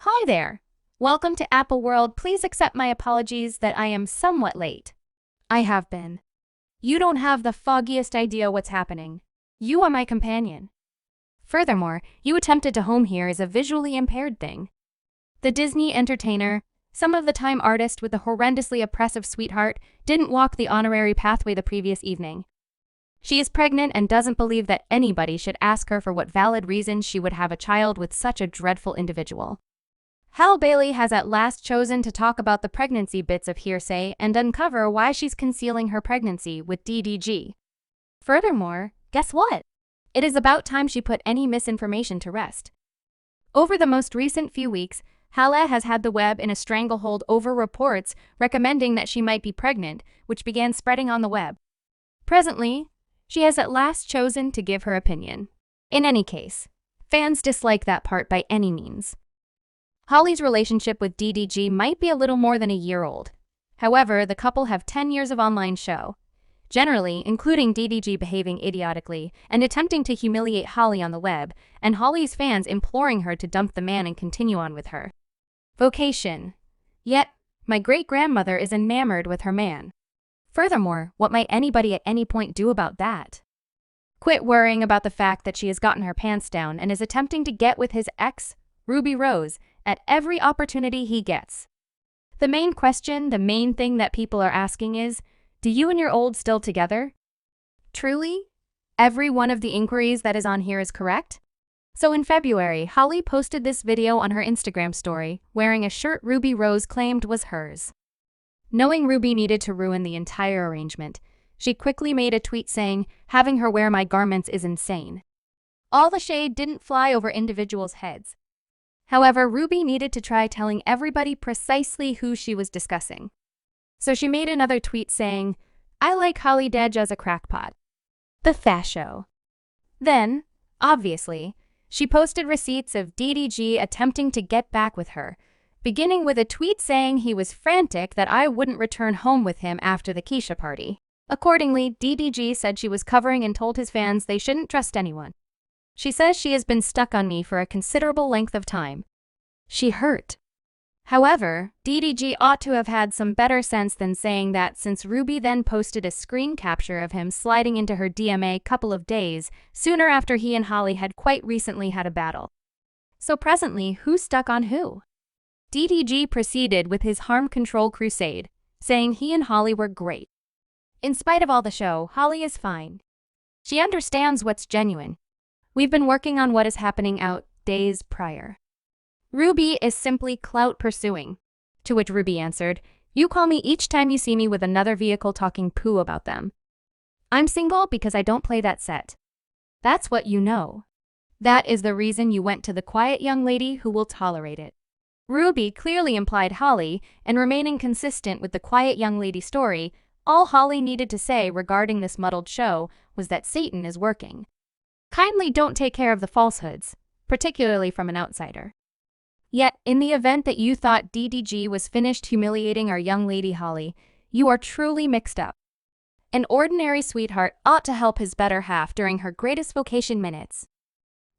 Hi there. Welcome to Apple World. Please accept my apologies that I am somewhat late. I have been. You don't have the foggiest idea what's happening. You are my companion. Furthermore, you attempted to home here is a visually impaired thing. The Disney entertainer, some of the time artist with the horrendously oppressive sweetheart, didn't walk the honorary pathway the previous evening. She is pregnant and doesn't believe that anybody should ask her for what valid reason she would have a child with such a dreadful individual. Halle Bailey has at last chosen to talk about the pregnancy bits of hearsay and uncover why she's concealing her pregnancy with DDG. Furthermore, guess what? It is about time she put any misinformation to rest. Over the most recent few weeks, Halle has had the web in a stranglehold over reports recommending that she might be pregnant, which began spreading on the web. Presently, she has at last chosen to give her opinion. In any case, fans dislike that part by any means. Holly's relationship with DDG might be a little more than a year old. However, the couple have 10 years of online show, generally including DDG behaving idiotically and attempting to humiliate Holly on the web, and Holly's fans imploring her to dump the man and continue on with her vocation. Yet, my great-grandmother is enamored with her man. Furthermore, what might anybody at any point do about that? Quit worrying about the fact that she has gotten her pants down and is attempting to get with his ex, Ruby Rose, at every opportunity he gets. The main question, the main thing that people are asking is, do you and your old still together? Truly? Every one of the inquiries that is on here is correct? So in February, Holly posted this video on her Instagram story, wearing a shirt Ruby Rose claimed was hers. Knowing Ruby needed to ruin the entire arrangement, she quickly made a tweet saying, "Having her wear my garments is insane." All the shade didn't fly over individuals' heads. However, Ruby needed to try telling everybody precisely who she was discussing. So she made another tweet saying, "I like Holly Dej as a crackpot. The fascio." Then, obviously, she posted receipts of DDG attempting to get back with her, beginning with a tweet saying he was frantic that I wouldn't return home with him after the Keisha party. Accordingly, DDG said she was covering and told his fans they shouldn't trust anyone. She says she has been stuck on me for a considerable length of time. She hurt. However, DDG ought to have had some better sense than saying that, since Ruby then posted a screen capture of him sliding into her DM a couple of days sooner after he and Holly had quite recently had a battle. So presently, who's stuck on who? DDG proceeded with his harm control crusade, saying he and Holly were great. In spite of all the show, Holly is fine. She understands what's genuine. We've been working on what is happening out days prior. Ruby is simply clout pursuing. To which Ruby answered, "You call me each time you see me with another vehicle talking poo about them. I'm single because I don't play that set. That's what you know. That is the reason you went to the quiet young lady who will tolerate it." Ruby clearly implied Holly, and remaining consistent with the quiet young lady story, all Holly needed to say regarding this muddled show was that Satan is working. Kindly don't take care of the falsehoods, particularly from an outsider. Yet, in the event that you thought DDG was finished humiliating our young lady Holly, you are truly mixed up. An ordinary sweetheart ought to help his better half during her greatest vocation minutes.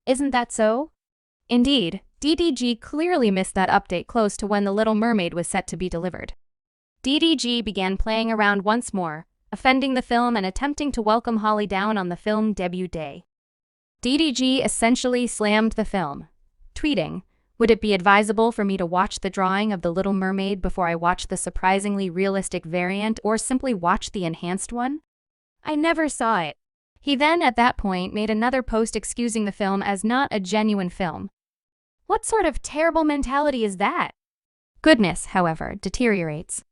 Isn't that so? Indeed, DDG clearly missed that update close to when The Little Mermaid was set to be delivered. DDG began playing around once more, offending the film and attempting to welcome Holly down on the film debut day. DDG essentially slammed the film, tweeting, "Would it be advisable for me to watch the drawing of The Little Mermaid before I watch the surprisingly realistic variant, or simply watch the enhanced one? I never saw it." He then, at that point, made another post excusing the film as not a genuine film. What sort of terrible mentality is that? Goodness, however, deteriorates.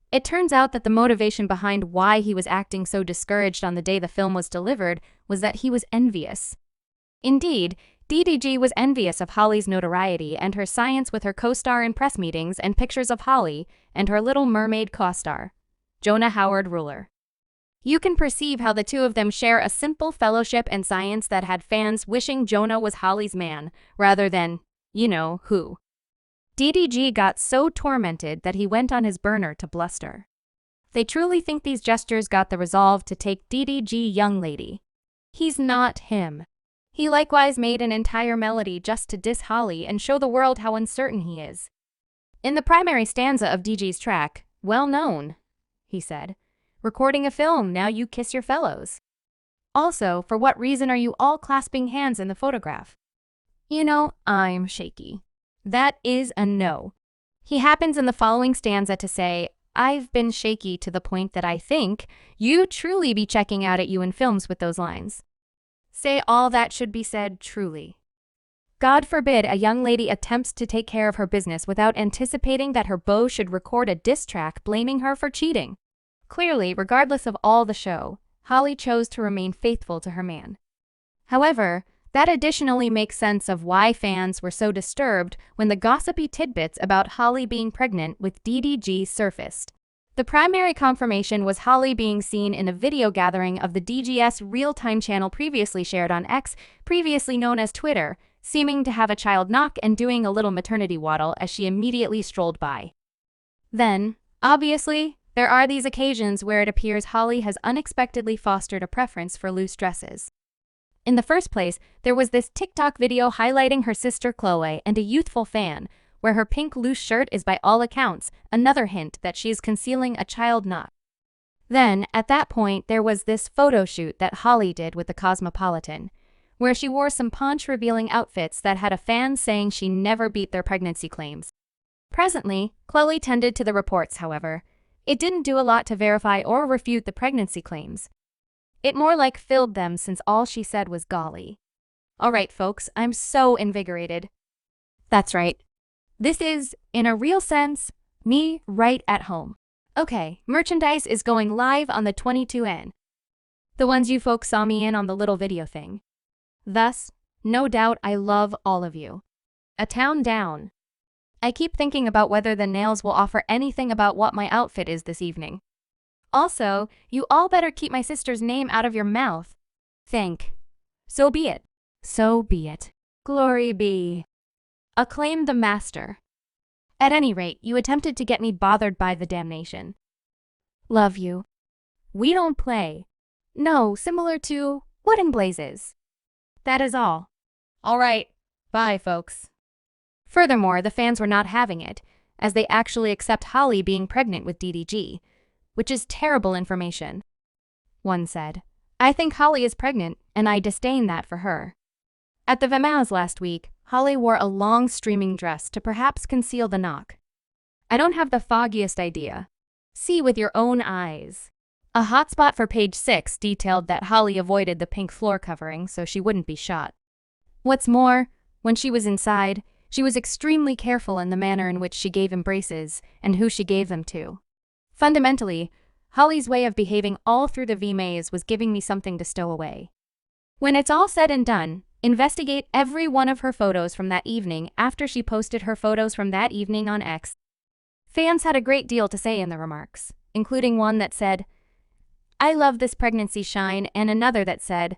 It turns out that the motivation behind why he was acting so discouraged on the day the film was delivered was that he was envious. Indeed, DDG was envious of Holly's notoriety and her science with her co-star in press meetings and pictures of Holly and her Little Mermaid co-star, Jonah Howard-Ruler. You can perceive how the two of them share a simple fellowship and science that had fans wishing Jonah was Holly's man, rather than, you know, who. DDG got so tormented that he went on his burner to bluster. They truly think these gestures got the resolve to take DDG young lady. He's not him. He likewise made an entire melody just to diss Halle and show the world how uncertain he is. In the primary stanza of DG's track, "Well known," he said, "recording a film, now you kiss your fellows. Also, for what reason are you all clasping hands in the photograph? You know, I'm shaky." That is a no. He happens in the following stanza to say, "I've been shaky to the point that I think you truly be checking out at you in films with those lines." Say all that should be said truly. God forbid a young lady attempts to take care of her business without anticipating that her beau should record a diss track blaming her for cheating. Clearly, regardless of all the show, Halle chose to remain faithful to her man. However, that additionally makes sense of why fans were so disturbed when the gossipy tidbits about Halle being pregnant with DDG surfaced. The primary confirmation was Halle being seen in a video gathering of the DGS real-time channel previously shared on X, previously known as Twitter, seeming to have a child knock and doing a little maternity waddle as she immediately strolled by. Then, obviously, there are these occasions where it appears Halle has unexpectedly fostered a preference for loose dresses. In the first place, there was this TikTok video highlighting her sister Chloe and a youthful fan, where her pink loose shirt is by all accounts another hint that she is concealing a child knock. Then, at that point, there was this photo shoot that Halle did with the Cosmopolitan, where she wore some paunch-revealing outfits that had a fan saying she never beat their pregnancy claims. Presently, Chloe tended to the reports, however. It didn't do a lot to verify or refute the pregnancy claims. It more like filled them since all she said was golly. Alright folks, I'm so invigorated. That's right. This is, in a real sense, me right at home. Okay, merchandise is going live on the 22N. The ones you folks saw me in on the little video thing. Thus, no doubt I love all of you. A town down. I keep thinking about whether the nails will offer anything about what my outfit is this evening. Also, you all better keep my sister's name out of your mouth. So be it. So be it. Glory be. Acclaim the master. At any rate, you attempted to get me bothered by the damnation. Love you. We don't play. No, similar to what in blazes. That is all. All right. Bye, folks. Furthermore, the fans were not having it, as they actually accept Halle being pregnant with DDG, which is terrible information. One said, "I think Halle is pregnant, and I disdain that for her." At the VMAs last week, Halle wore a long streaming dress to perhaps conceal the knock. I don't have the foggiest idea. See with your own eyes. A hotspot for page 6 detailed that Halle avoided the pink floor covering so she wouldn't be shot. What's more, when she was inside, she was extremely careful in the manner in which she gave embraces and who she gave them to. Fundamentally, Halle's way of behaving all through the VMAs was giving me something to stow away. When it's all said and done, investigate every one of her photos from that evening after she posted her photos from that evening on X. Fans had a great deal to say in the remarks, including one that said, "I love this pregnancy shine," and another that said,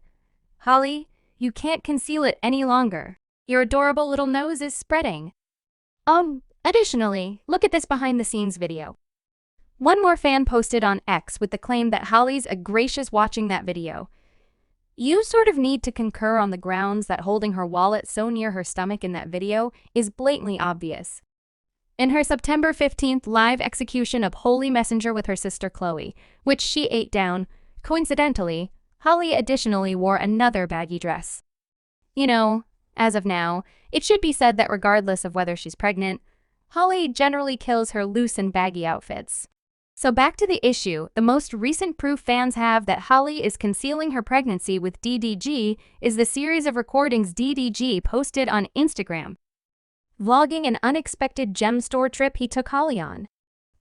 "Halle, you can't conceal it any longer. Your adorable little nose is spreading." Additionally, look at this behind-the-scenes video. One more fan posted on X with the claim that Halle's a gracious watching that video. You sort of need to concur on the grounds that holding her wallet so near her stomach in that video is blatantly obvious. In her September 15th live execution of Holy Messenger with her sister Chloe, which she ate down, coincidentally, Halle additionally wore another baggy dress. You know, as of now, it should be said that regardless of whether she's pregnant, Halle generally kills her loose and baggy outfits. So back to the issue, the most recent proof fans have that Halle is concealing her pregnancy with DDG is the series of recordings DDG posted on Instagram, vlogging an unexpected gem store trip he took Halle on.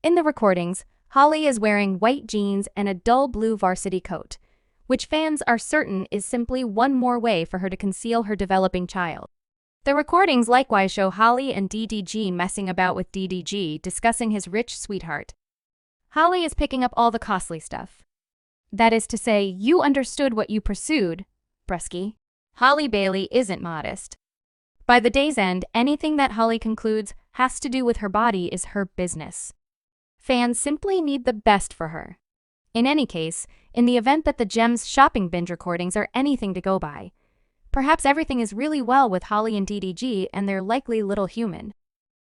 In the recordings, Halle is wearing white jeans and a dull blue varsity coat, which fans are certain is simply one more way for her to conceal her developing child. The recordings likewise show Halle and DDG messing about with DDG, discussing his rich sweetheart. Halle is picking up all the costly stuff. That is to say, you understood what you pursued, Brusky. Halle Bailey isn't modest. By the day's end, anything that Halle concludes has to do with her body is her business. Fans simply need the best for her. In any case, in the event that the Gems shopping binge recordings are anything to go by, Perhaps everything is really well with Holly and DDG and their likely little human.